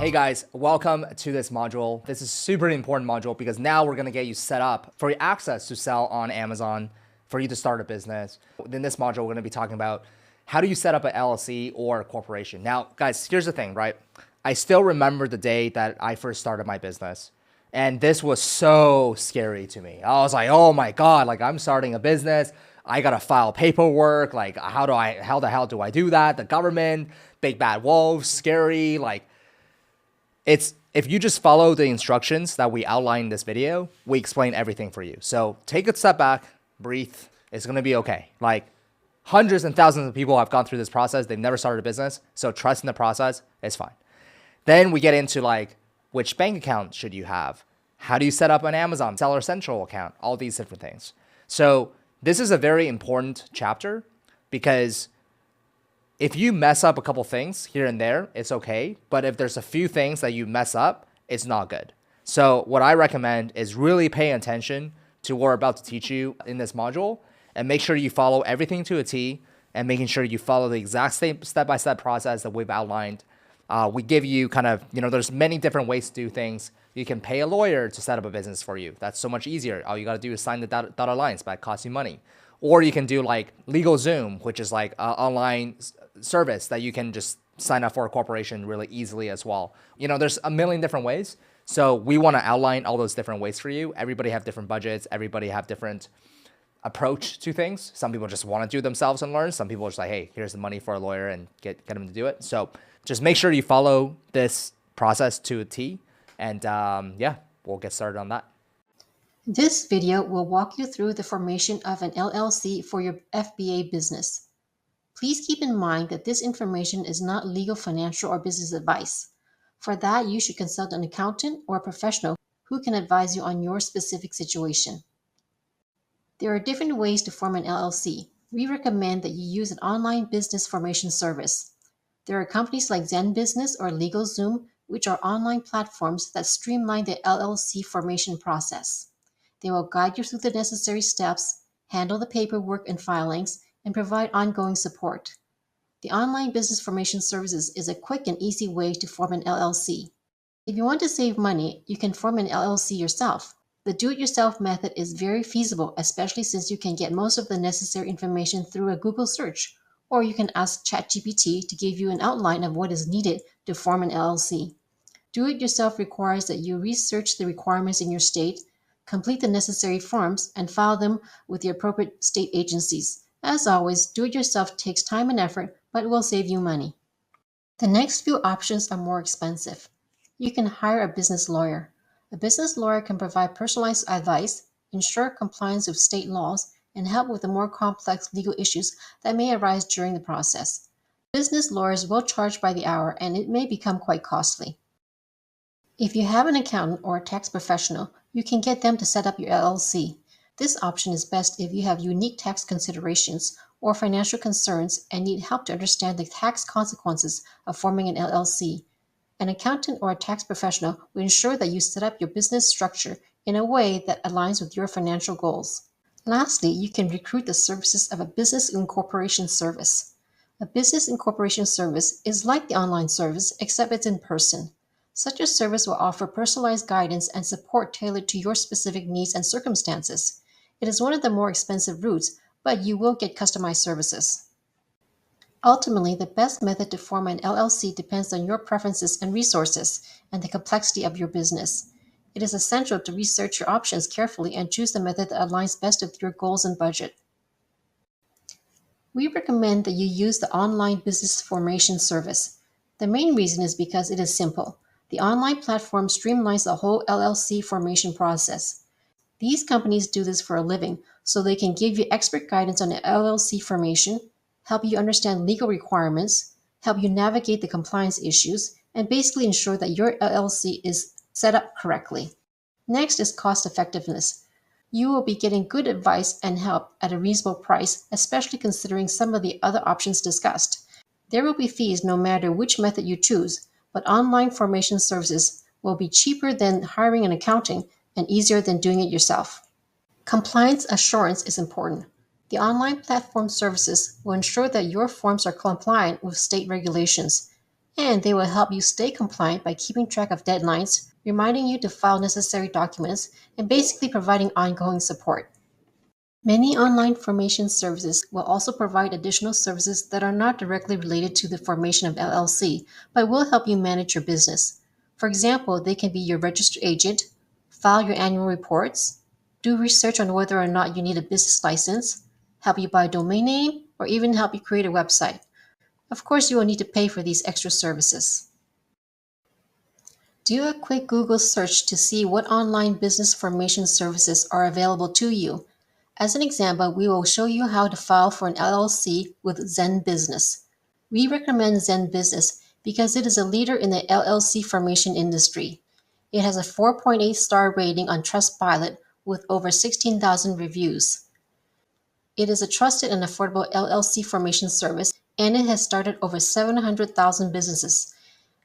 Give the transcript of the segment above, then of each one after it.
Hey guys, welcome to this module. This is super important module because now we're gonna get you set up for access to sell on Amazon, for you to start a business. In this module, we're gonna be talking about how do you set up an LLC or a corporation. Now, guys, here's the thing, right? I still remember the day that I first started my business. And this was so scary to me. I was like, oh my God, like I'm starting a business. I gotta file paperwork. Like, how the hell do I do that? The government, big bad wolves, scary, like, if you just follow the instructions that we outline in this video, we explain everything for you. So take a step back, breathe. It's going to be okay. Like hundreds and thousands of people have gone through this process. They've never started a business. So trust in the process. It's fine. Then we get into like, which bank account should you have? How do you set up an Amazon Seller Central account? All these different things. So this is a very important chapter because if you mess up a couple things here and there, it's okay. But if there's a few things that you mess up, it's not good. So what I recommend is really paying attention to what we're about to teach you in this module and make sure you follow everything to a T and making sure you follow the exact same step-by-step process that we've outlined. We give you kind of, there's many different ways to do things. You can pay a lawyer to set up a business for you. That's so much easier. All you got to do is sign the dotted lines, but it costs you money. Or you can do like LegalZoom, which is like an online service that you can just sign up for a corporation really easily as well. There's a million different ways. So we want to outline all those different ways for you. Everybody have different budgets. Everybody have different approach to things. Some people just want to do it themselves and learn. Some people are just like, hey, here's the money for a lawyer and get them to do it. So just make sure you follow this process to a T. And yeah, we'll get started on that. This video will walk you through the formation of an LLC for your FBA business. Please keep in mind that this information is not legal, financial, or business advice. For that, you should consult an accountant or a professional who can advise you on your specific situation. There are different ways to form an LLC. We recommend that you use an online business formation service. There are companies like Zen Business or LegalZoom, which are online platforms that streamline the LLC formation process. They will guide you through the necessary steps, handle the paperwork and filings, and provide ongoing support. The online business formation services is a quick and easy way to form an LLC. If you want to save money, you can form an LLC yourself. The do-it-yourself method is very feasible, especially since you can get most of the necessary information through a Google search, or you can ask ChatGPT to give you an outline of what is needed to form an LLC. Do-it-yourself requires that you research the requirements in your state, complete the necessary forms, and file them with the appropriate state agencies. As always, do-it-yourself takes time and effort, but will save you money. The next few options are more expensive. You can hire a business lawyer. A business lawyer can provide personalized advice, ensure compliance with state laws, and help with the more complex legal issues that may arise during the process. Business lawyers will charge by the hour, and it may become quite costly. If you have an accountant or a tax professional, you can get them to set up your LLC. This option is best if you have unique tax considerations or financial concerns and need help to understand the tax consequences of forming an LLC. An accountant or a tax professional will ensure that you set up your business structure in a way that aligns with your financial goals. Lastly, you can recruit the services of a business incorporation service. A business incorporation service is like the online service, except it's in person. Such a service will offer personalized guidance and support tailored to your specific needs and circumstances. It is one of the more expensive routes, but you will get customized services. Ultimately, the best method to form an LLC depends on your preferences and resources and the complexity of your business. It is essential to research your options carefully and choose the method that aligns best with your goals and budget. We recommend that you use the online business formation service. The main reason is because it is simple. The online platform streamlines the whole LLC formation process. These companies do this for a living, so they can give you expert guidance on the LLC formation, help you understand legal requirements, help you navigate the compliance issues, and basically ensure that your LLC is set up correctly. Next is cost effectiveness. You will be getting good advice and help at a reasonable price, especially considering some of the other options discussed. There will be fees no matter which method you choose, but online formation services will be cheaper than hiring an accountant and easier than doing it yourself. Compliance assurance is important. The online platform services will ensure that your forms are compliant with state regulations. And they will help you stay compliant by keeping track of deadlines, reminding you to file necessary documents, and basically providing ongoing support. Many online formation services will also provide additional services that are not directly related to the formation of LLC, but will help you manage your business. For example, they can be your registered agent, file your annual reports, do research on whether or not you need a business license, help you buy a domain name, or even help you create a website. Of course, you will need to pay for these extra services. Do a quick Google search to see what online business formation services are available to you. As an example, we will show you how to file for an LLC with Zen Business. We recommend Zen Business because it is a leader in the LLC formation industry. It has a 4.8 star rating on Trustpilot with over 16,000 reviews. It is a trusted and affordable LLC formation service, and it has started over 700,000 businesses.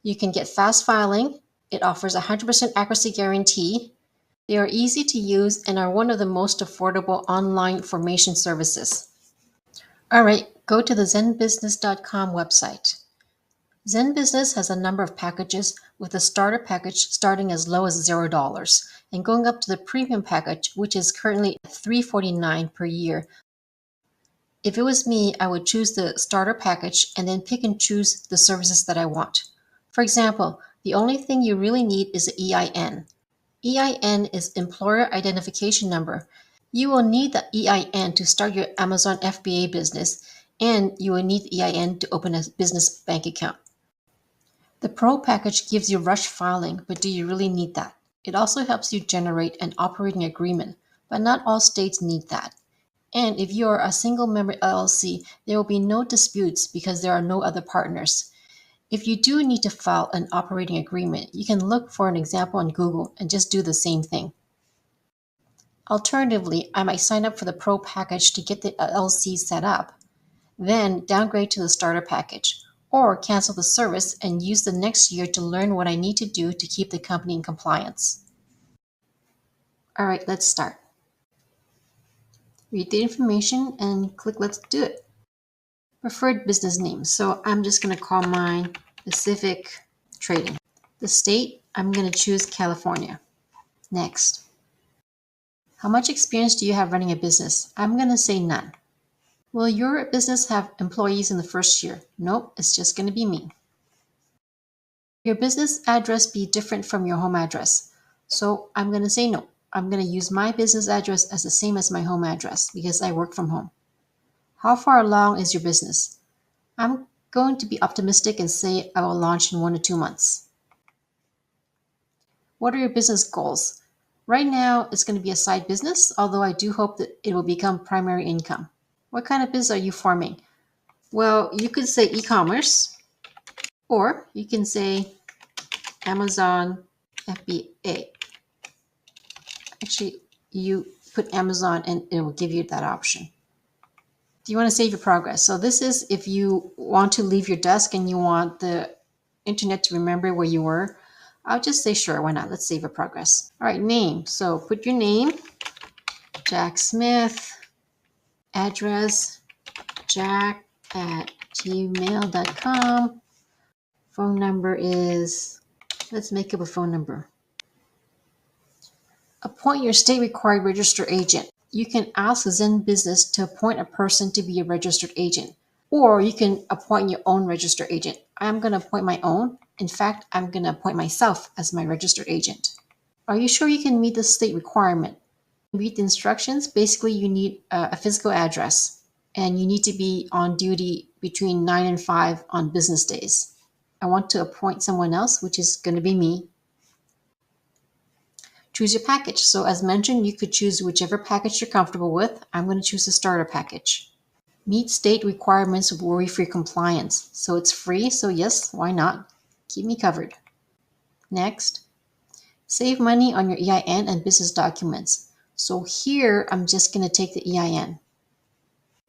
You can get fast filing. It offers a 100% accuracy guarantee. They are easy to use and are one of the most affordable online formation services. All right, go to the zenbusiness.com website. Zen Business has a number of packages, with a starter package starting as low as $0 and going up to the premium package, which is currently $349 per year. If it was me, I would choose the starter package and then pick and choose the services that I want. For example, the only thing you really need is an EIN. EIN is Employer Identification Number. You will need the EIN to start your Amazon FBA business, and you will need the EIN to open a business bank account. The Pro package gives you rush filing, but do you really need that? It also helps you generate an operating agreement, but not all states need that. And if you are a single member LLC, there will be no disputes because there are no other partners. If you do need to file an operating agreement, you can look for an example on Google and just do the same thing. Alternatively, I might sign up for the Pro package to get the LLC set up, then downgrade to the starter package, or cancel the service and use the next year to learn what I need to do to keep the company in compliance. All right, let's start. Read the information and click Let's Do It. Preferred business name. So I'm just going to call mine Pacific Trading. The state, I'm going to choose California. Next. How much experience do you have running a business? I'm going to say none. Will your business have employees in the first year? Nope, it's just going to be me. Your business address be different from your home address? So I'm going to say no. I'm going to use my business address as the same as my home address because I work from home. How far along is your business? I'm going to be optimistic and say I will launch in 1 to 2 months. What are your business goals? Right now, it's going to be a side business, although I do hope that it will become primary income. What kind of business are you forming? Well, you could say e-commerce, or you can say Amazon FBA. Actually, you put Amazon and it will give you that option. Do you want to save your progress? So this is if you want to leave your desk and you want the internet to remember where you were. I'll just say sure, why not? Let's save your progress. All right, name. So put your name, Jack Smith, address, jack@gmail.com. Phone number is, let's make up a phone number. Appoint your state required registered agent. You can ask Zen Business to appoint a person to be a registered agent, or you can appoint your own registered agent. I'm going to appoint my own. In fact, I'm going to appoint myself as my registered agent. Are you sure you can meet the state requirement? Read the instructions. Basically, you need a physical address, and you need to be on duty between 9 and 5 on business days. I want to appoint someone else, which is going to be me. Choose your package. So as mentioned, you could choose whichever package you're comfortable with. I'm going to choose the starter package. Meet state requirements with worry-free compliance. So it's free, so yes, why not? Keep me covered. Next. Save money on your EIN and business documents. So here, I'm just going to take the EIN.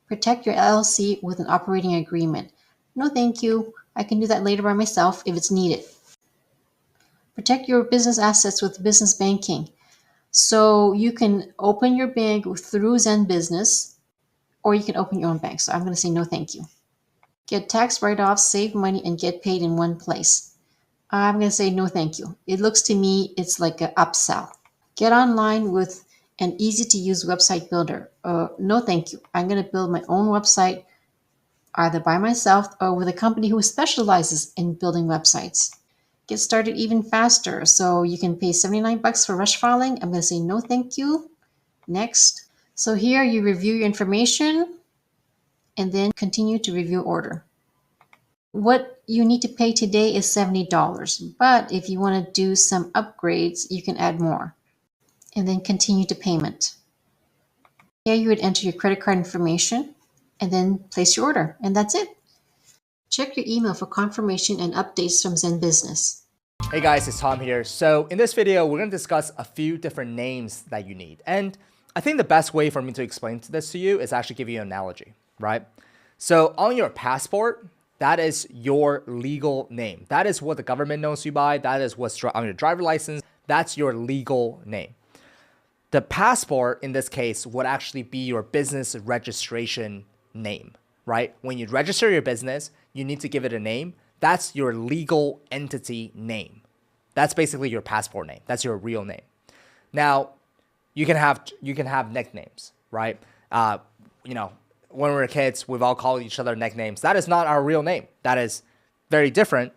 Protect your LLC with an operating agreement. No, thank you. I can do that later by myself if it's needed. Protect your business assets with business banking. So you can open your bank through Zen Business, or you can open your own bank. So I'm going to say no, thank you. Get tax write-offs, save money, and get paid in one place. I'm going to say no thank you. It looks to me it's like an upsell. Get online with an easy-to-use website builder. No thank you. I'm going to build my own website either by myself or with a company who specializes in building websites. Get started even faster. So you can pay $79 for rush filing. I'm going to say no thank you. Next. So here you review your information and then continue to review order. What you need to pay today is $70, but if you want to do some upgrades, you can add more. And then continue to payment. Here you would enter your credit card information and then place your order, and that's it. Check your email for confirmation and updates from Zen Business. Hey guys, it's Tom here. So in this video, we're going to discuss a few different names that you need. And I think the best way for me to explain this to you is actually give you an analogy, right? So on your passport, that is your legal name. That is what the government knows you by. That is what's on your driver license. That's your legal name. The passport in this case would actually be your business registration name, right? When you register your business, you need to give it a name. That's your legal entity name. That's basically your passport name. That's your real name. Now, you can have nicknames, right? When we were kids, we've all called each other nicknames. That is not our real name. That is very different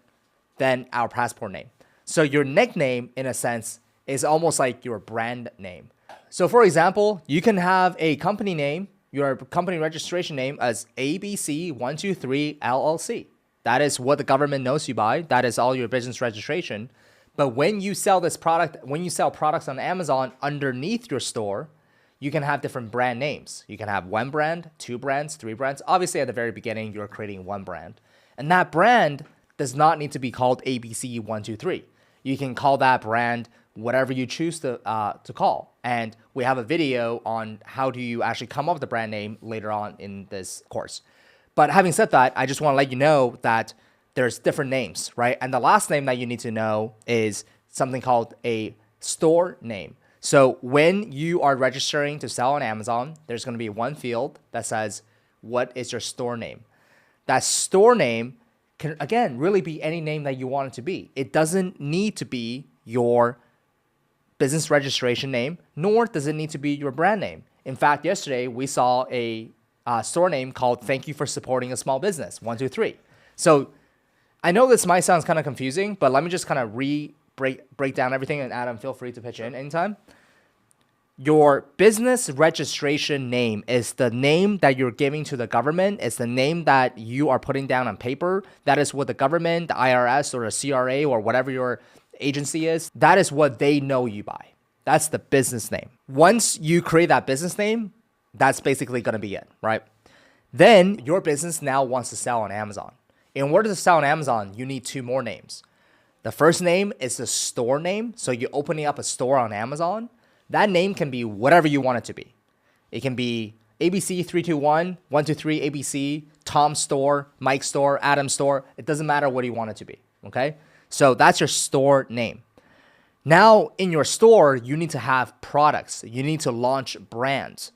than our passport name. So your nickname, in a sense, is almost like your brand name. So for example, you can have a company name, your company registration name as ABC123 LLC. That is what the government knows you by. That is all your business registration. But when you sell this product, when you sell products on Amazon underneath your store, you can have different brand names. You can have one brand, two brands, three brands. Obviously, at the very beginning, you're creating one brand. And that brand does not need to be called ABC123. You can call that brand whatever you choose to call. And we have a video on how do you actually come up with the brand name later on in this course. But having said that, I just want to let you know that there's different names, right? And the last name that you need to know is something called a store name. So when you are registering to sell on Amazon, there's going to be one field that says, what is your store name? That store name can, again, really be any name that you want it to be. It doesn't need to be your business registration name, nor does it need to be your brand name. In fact, yesterday we saw a store name called Thank You for Supporting a Small Business, 123. So I know this might sound kind of confusing, but let me just kind of break down everything, and Adam, feel free to pitch in anytime. Your business registration name is the name that you're giving to the government. It's the name that you are putting down on paper. That is what the government, the IRS, or the CRA, or whatever your agency is, that is what they know you by. That's the business name. Once you create that business name, that's basically going to be it, right? Then your business now wants to sell on Amazon. In order to sell on Amazon, you need two more names. The first name is the store name. So you're opening up a store on Amazon. That name can be whatever you want it to be. It can be ABC321, 123 ABC, Tom Store, Mike Store, Adam Store. It doesn't matter what you want it to be, okay? So that's your store name. Now in your store, you need to have products. You need to launch brands.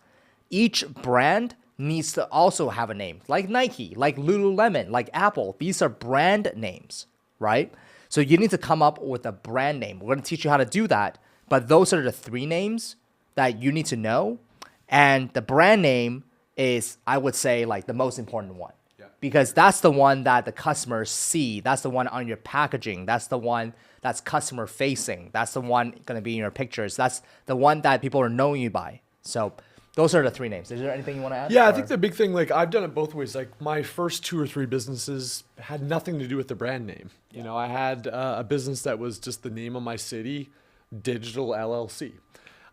Each brand needs to also have a name, like Nike, like Lululemon, like Apple. These are brand names, right? So you need to come up with a brand name. We're going to teach you how to do that. But those are the three names that you need to know. And the brand name is, I would say, like the most important one. Because that's the one that the customers see. That's the one on your packaging. That's the one that's customer facing. That's the one going to be in your pictures. That's the one that people are knowing you by. So those are the three names. Is there anything you want to add? Yeah, I think the big thing, like I've done it both ways. Like my first 2 or 3 businesses had nothing to do with the brand name. You know, I had a business that was just the name of my city, Digital LLC.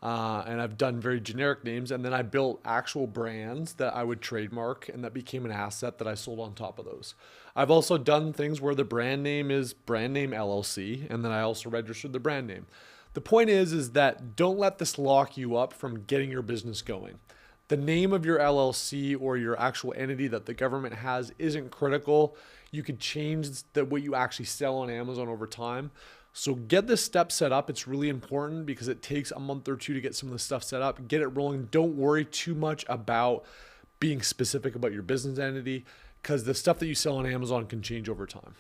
And I've done very generic names, and then I built actual brands that I would trademark, and that became an asset that I sold on top of those. I've also done things where the brand name is brand name LLC, and then I also registered the brand name. The point is that don't let this lock you up from getting your business going. The name of your LLC or your actual entity that the government has isn't critical. You could change what you actually sell on Amazon over time. So get this step set up. It's really important because it takes a month or 2 to get some of the stuff set up, get it rolling. Don't worry too much about being specific about your business entity, because the stuff that you sell on Amazon can change over time.